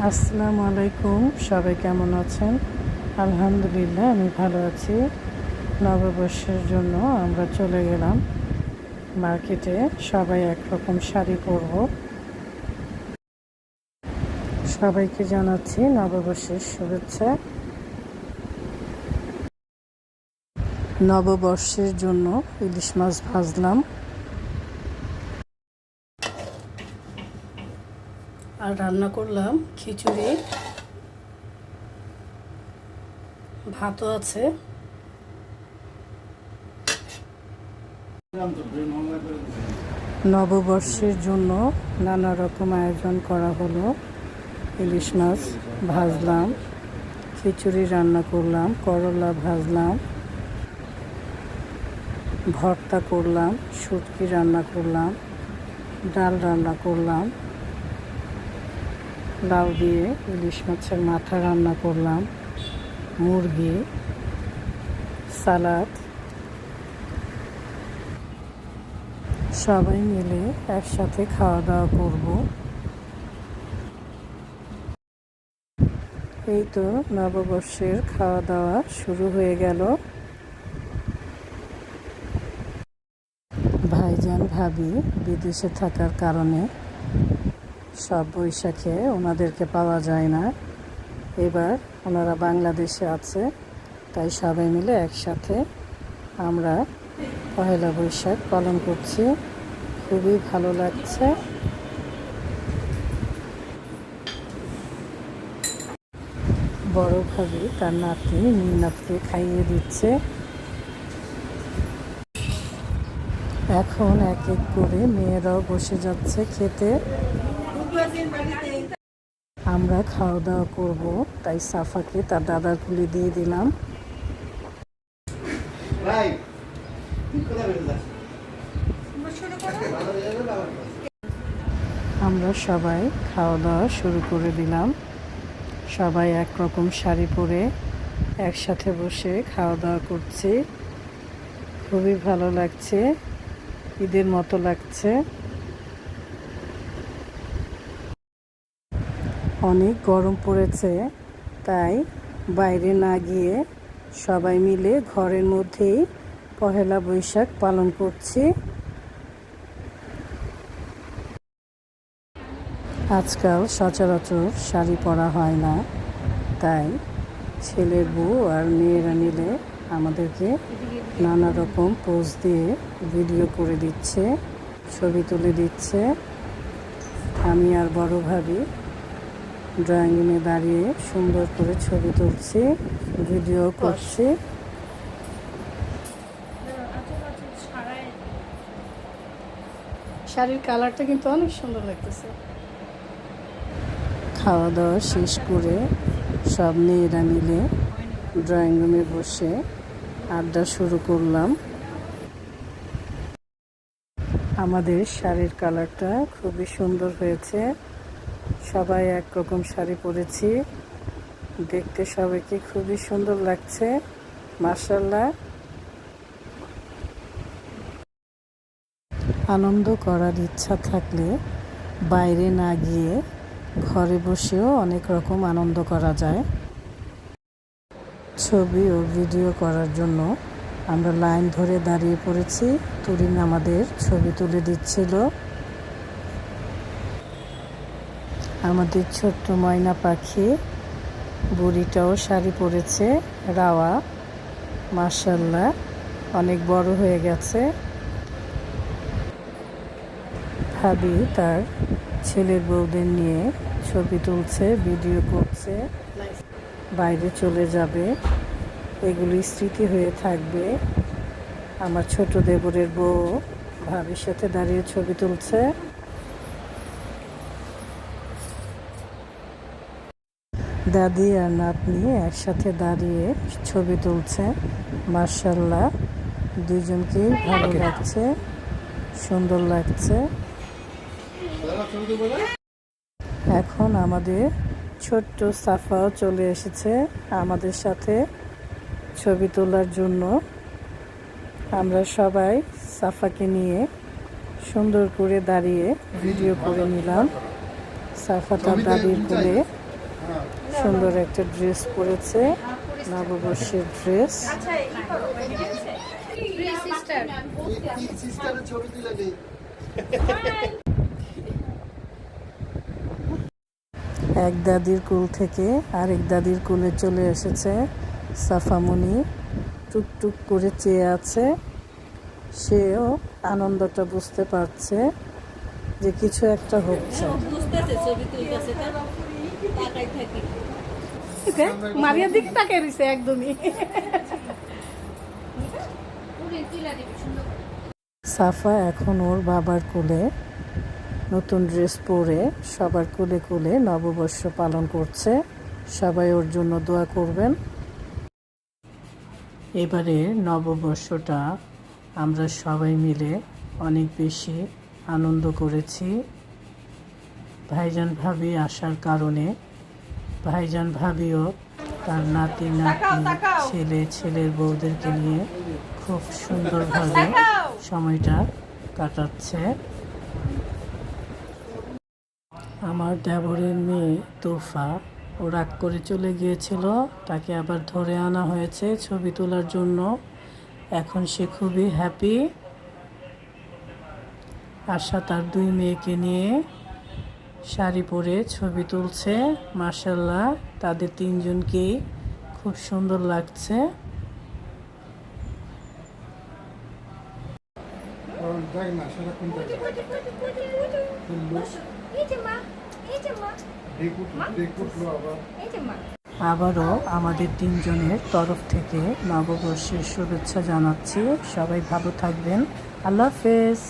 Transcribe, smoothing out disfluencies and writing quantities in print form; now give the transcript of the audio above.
আসসালামু আলাইকুম। সবাই কেমন আছেন? আলহামদুলিল্লাহ আমি ভালো আছি। নববর্ষের জন্য আমরা চলে গেলাম মার্কেটে। সবাই একরকম শাড়ি পরব। সবাইকে জানাচ্ছি নববর্ষের শুভেচ্ছা। নববর্ষের জন্য ইলিশ মাছ ভাজলাম আর রান্না করলাম খিচুড়ি, ভাতও আছে। নববর্ষের জন্য নানা রকম আয়োজন করা হলো। ইলিশ মাছ ভাজলাম, খিচুড়ি রান্না করলাম, করলা ভাজলাম, ভর্তা করলাম, শুটকি রান্না করলাম, ডাল রান্না করলাম, লাউ দিয়ে ইলিশ মাছের মাথা রান্না করলাম, মুরগি, সালাদ। সবাই মিলে একসাথে খাওয়া দাওয়া করব। এই তো নববর্ষের খাওয়া দাওয়া শুরু হয়ে গেল। ভাইজান ভাবি বিদেশে থাকার কারণে সব বৈশাখে ওনাদেরকে পাওয়া যায় না। এবার ওনারা বাংলাদেশে আছে, তাই সবাই মিলে একসাথে আমরা পহেলা বৈশাখ পালন করছি। খুবই ভালো লাগছে। বড় ভাবি তার নাতি মিন্নাতকে খাইয়ে দিচ্ছে। এখন এক এক করে মেয়েরাও বসে যাচ্ছে খেতে। আমরা খাওয়া দাওয়া করব, তাই সাফাকে তার দাদার কুলে দিয়ে দিলাম। আমরা সবাই খাওয়া দাওয়া শুরু করে দিলাম। সবাই একরকম শাড়ি পরে একসাথে বসে খাওয়া দাওয়া করছি। খুবই ভালো লাগছে, ঈদের মতো লাগছে। অনেক গরম পড়েছে, তাই বাইরে না গিয়ে সবাই মিলে ঘরের মধ্যেই পহেলা বৈশাখ পালন করছি। আজকাল সচরাচর শাড়ি পরা হয় না, তাই ছেলের বউ আর মেয়েরা মিলে আমাদেরকে নানা রকম পোজ দিয়ে ভিডিও করে দিচ্ছে, ছবি তুলে দিচ্ছে। আমি আর বড় ভাবি ড্রয়িং রুমে দাঁড়িয়ে সুন্দর করে ছবি তুলছি, ভিডিও করছি। শাড়ির কালারটা কিন্তু অনেক সুন্দর লাগতেছে। খাওয়া দাওয়া শেষ করে সব মেয়েরা মিলে ড্রয়িং রুমে বসে আড্ডা শুরু করলাম। আমাদের শাড়ির কালারটা খুবই সুন্দর হয়েছে। সবাই একরকম শাড়ি পরেছি, দেখতে সবাইকে খুবই সুন্দর লাগছে। মাশাআল্লাহ। আনন্দ করার ইচ্ছা থাকলে বাইরে না গিয়ে ঘরে বসেও অনেক রকম আনন্দ করা যায়। ছবি ও ভিডিও করার জন্য আমরা লাইন ধরে দাঁড়িয়ে পড়েছি। তুরিন আমাদের ছবি তুলে দিচ্ছিল। আমাদের ছোট্ট ময়না পাখি বুড়িটাও শাড়ি পরেছে, রাওয়া। মাশাআল্লাহ, অনেক বড় হয়ে গেছে। ভাবি তার ছেলের বউদের নিয়ে ছবি তুলছে, ভিডিও করছে, বাইরে চলে যাবে। এগুলি স্মৃতি হয়ে থাকবে। আমার ছোট দেবরের বউ ভাবির সাথে দাঁড়িয়ে ছবি তুলছে। দাদি আর নাতনি একসাথে দাঁড়িয়ে ছবি তুলছে। মাশাআল্লাহ, দুইজনকেই ভালো লাগছে, সুন্দর লাগছে। এখন আমাদের ছোট্ট সাফাও চলে এসেছে আমাদের সাথে ছবি তোলার জন্য। আমরা সবাই সাফাকে নিয়ে সুন্দর করে দাঁড়িয়ে ভিডিও করে নিলাম। সাফা তার দাদির কোলে সুন্দর একটা ড্রেস পরেছে, নববর্ষের ড্রেস। এক দাদির কোল থেকে আরেক দাদির কোলে চলে এসেছে সাফামণি, টুকটুক করে চেয়ে আছে। সেও আনন্দটা বুঝতে পারছে যে কিছু একটা হচ্ছে। মারিয়ার দিকে তাকিয়ে রইছে একদমই। সাফা এখন ওর বাবার কোলে নতুন ড্রেস পরে সবার কোলে কোলে নববর্ষ পালন করছে। সবাই ওর জন্য দোয়া করবেন। এবারে নববর্ষটা আমরা সবাই মিলে অনেক বেশি আনন্দ করেছি। ভাইজান ভাবি আসার কারণে ভাইজান ভাবিও তার নাতি নাতনি ছেলে ছেলের বউদেরকে নিয়ে খুব সুন্দরভাবে সময়টা কাটাচ্ছে। আমার দেবরের মেয়ে তোফা ও রাগ করে চলে গিয়েছিল, তাকে আবার ধরে আনা হয়েছে ছবি তোলার জন্য। এখন সে খুবই হ্যাপি। আশা তার দুই মেয়েকে নিয়ে শাড়ি পরে ছবি তুলছে। মাশাআল্লাহ, তাদের তিনজনকেই খুব সুন্দর লাগছে। আবারও আমাদের তিনজনের তরফ থেকে নববর্ষের শুভেচ্ছা জানাচ্ছি। সবাই ভালো থাকবেন। আল্লাহ হাফেজ।